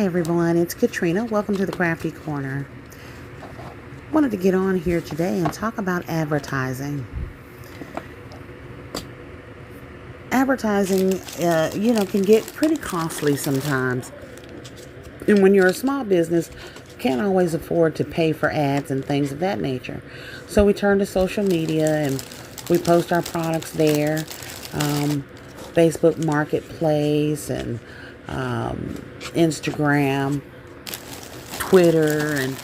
Hi everyone, it's Katrina. Welcome to the Crafty Corner. Wanted to get on here today and talk about advertising. Advertising, can get pretty costly sometimes. And when you're a small business, you can't always afford to pay for ads and things of that nature. So we turn to social media and we post our products there. Facebook Marketplace and Instagram, Twitter, and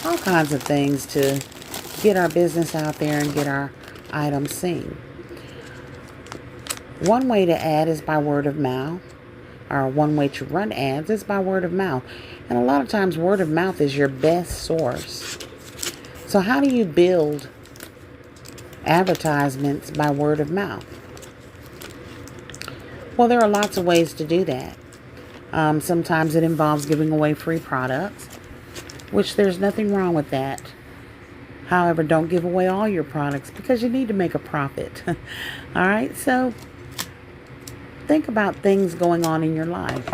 all kinds of things to get our business out there and get our items seen. One way to add is by word of mouth, or one way to run ads is by word of mouth. And a lot of times word of mouth is your best source. So how do you build advertisements by word of mouth? Well, there are lots of ways to do that. Sometimes it involves giving away free products, which there's nothing wrong with that. However, don't give away all your products because you need to make a profit. All right, so think about things going on in your life.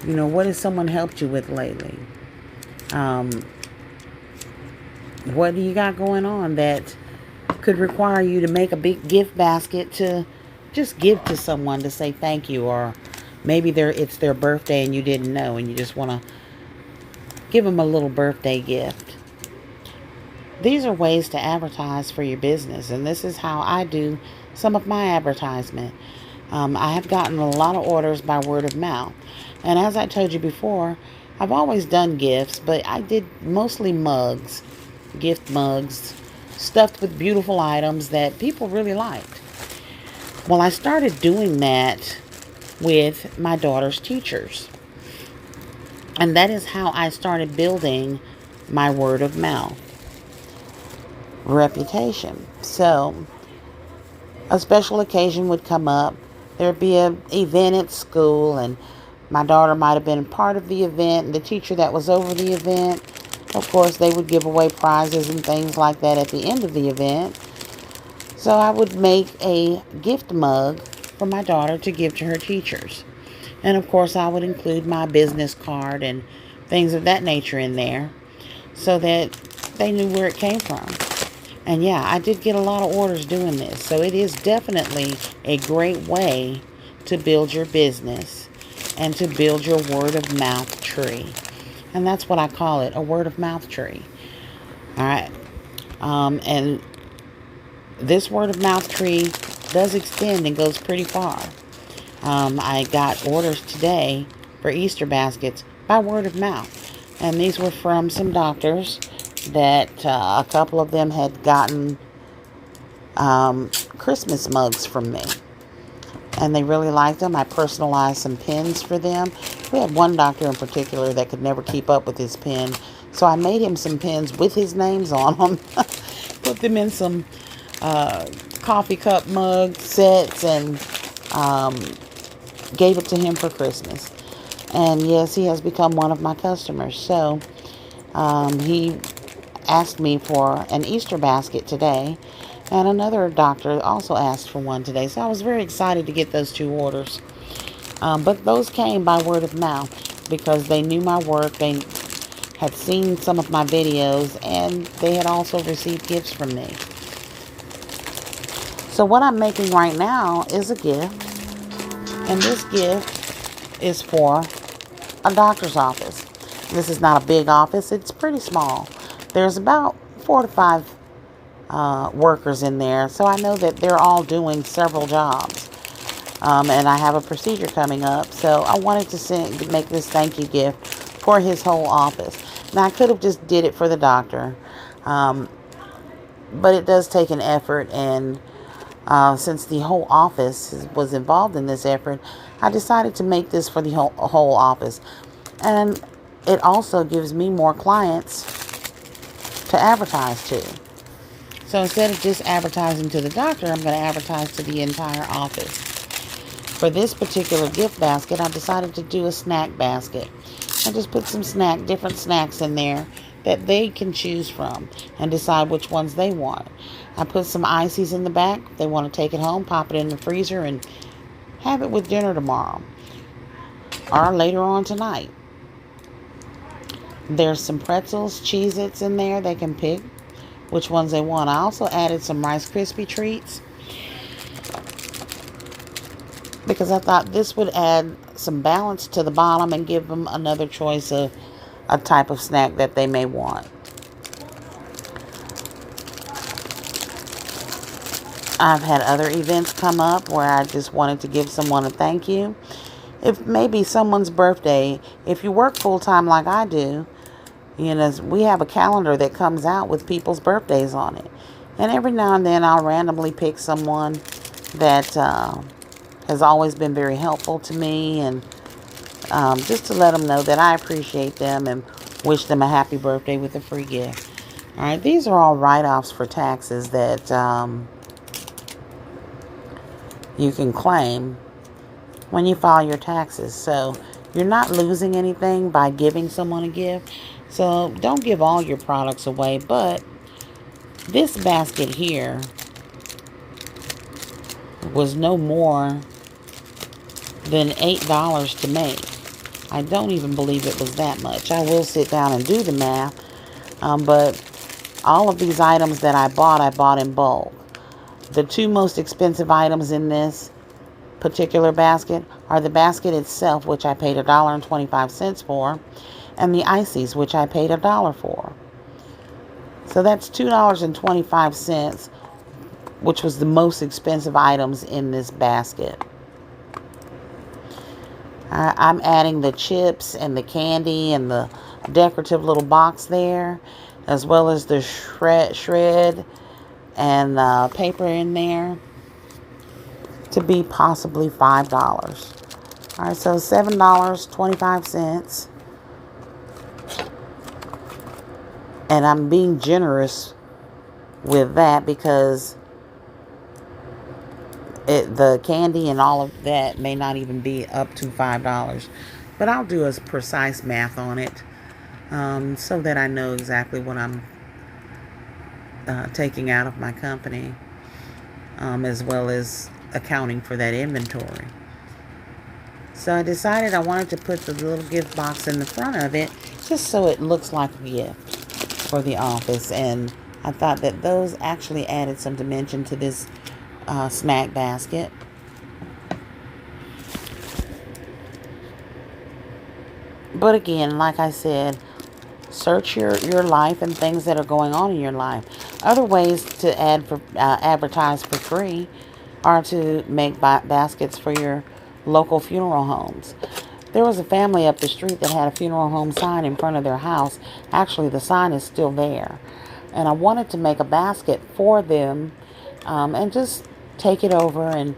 What has someone helped you with lately? What do you got going on that could require you to make a big gift basket to just give to someone to say thank you, or maybe it's their birthday and you didn't know and you just want to give them a little birthday gift. These are ways to advertise for your business, and this is how I do some of my advertisement. I have gotten a lot of orders by word of mouth, and as I told you before, I've always done gifts, but I did mostly mugs, gift mugs, stuffed with beautiful items that people really liked. Well, I started doing that with my daughter's teachers. And that is how I started building my word of mouth reputation. So, a special occasion would come up. There'd be an event at school, and my daughter might have been part of the event. And the teacher that was over the event, of course, they would give away prizes and things like that at the end of the event. So I would make a gift mug for my daughter to give to her teachers. And of course, I would include my business card and things of that nature in there so that they knew where it came from. And yeah, I did get a lot of orders doing this. So it is definitely a great way to build your business and to build your word of mouth tree. And that's what I call it, a word of mouth tree. All right. And this word of mouth tree does extend and goes pretty far. I got orders today for Easter baskets by word of mouth. And these were from some doctors that a couple of them had gotten Christmas mugs from me. And they really liked them. I personalized some pins for them. We had one doctor in particular that could never keep up with his pen. So I made him some pins with his names on them. Put them in some coffee cup mug sets and gave it to him for Christmas. And yes, he has become one of my customers. So he asked me for an Easter basket today, and another doctor also asked for one today. So I was very excited to get those two orders. But those came by word of mouth because they knew my work. They had seen some of my videos, and they had also received gifts from me. So what I'm making right now is a gift, and this gift is for a doctor's office. This is not a big office. It's pretty small. There's about 4 to 5 workers in there, so I know that they're all doing several jobs. And I have a procedure coming up, so I wanted to make this thank you gift for his whole office. Now, I could have just did it for the doctor, but it does take an effort, and since the whole office was involved in this effort, I decided to make this for the whole office. And it also gives me more clients to advertise to. So instead of just advertising to the doctor, I'm going to advertise to the entire office. For this particular gift basket, I decided to do a snack basket. I just put some different snacks in there that they can choose from and decide which ones they want. I put some ices in the back. They want to take it home, pop it in the freezer, and have it with dinner tomorrow or later on tonight. There's some pretzels, Cheez-Its in there. They can pick which ones they want. I also added some Rice Krispie treats because I thought this would add some balance to the bottom and give them another choice of a type of snack that they may want. I've had other events come up where I just wanted to give someone a thank you. If maybe someone's birthday, if you work full-time like I do, we have a calendar that comes out with people's birthdays on it. And every now and then I'll randomly pick someone that has always been very helpful to me, and just to let them know that I appreciate them and wish them a happy birthday with a free gift. All right, these are all write-offs for taxes that you can claim when you file your taxes. So you're not losing anything by giving someone a gift. So don't give all your products away. But this basket here was no more than $8 to make. I don't even believe it was that much. I will sit down and do the math. But all of these items that I bought in bulk. The two most expensive items in this particular basket are the basket itself, which I paid $1.25 for, and the ices, which I paid $1 for. So that's $2.25, which was the most expensive items in this basket. I'm adding the chips and the candy and the decorative little box there, as well as the shred and paper in there, to be possibly $5. All right, so $7.25. And I'm being generous with that because the candy and all of that may not even be up to $5. But I'll do a precise math on it so that I know exactly what I'm taking out of my company, as well as accounting for that inventory. So I decided I wanted to put the little gift box in the front of it just so it looks like a gift for the office. And I thought that those actually added some dimension to this snack basket. But again, like I said, search your life and things that are going on in your life. Other ways to advertise for free are to make baskets for your local funeral homes. There was a family up the street that had a funeral home sign in front of their house. Actually, the sign is still there. And I wanted to make a basket for them and just take it over and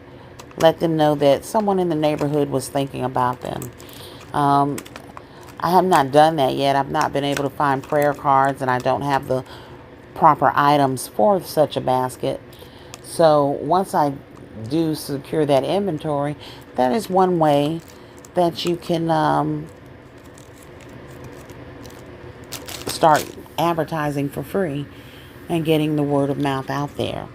let them know that someone in the neighborhood was thinking about them. I have not done that yet. I've not been able to find prayer cards, and I don't have the proper items for such a basket. So once I do secure that inventory, that is one way that you can start advertising for free and getting the word of mouth out there.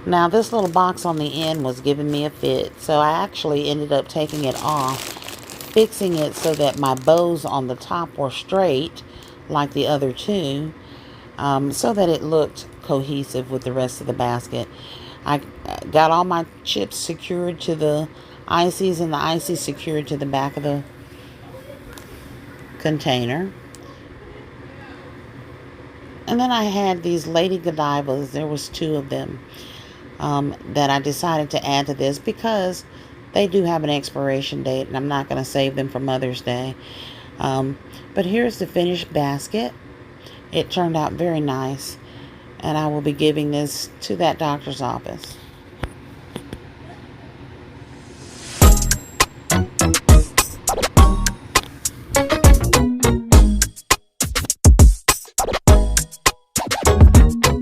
Now, this little box on the end was giving me a fit, so I actually ended up taking it off, fixing it so that my bows on the top were straight like the other two, so that it looked cohesive with the rest of the basket. I got all my chips secured to the ices and the ices secured to the back of the container. And then I had these Lady Godivas. There was two of them that I decided to add to this because they do have an expiration date, and I'm not going to save them for Mother's Day. But here's the finished basket. It turned out very nice, and I will be giving this to that doctor's office.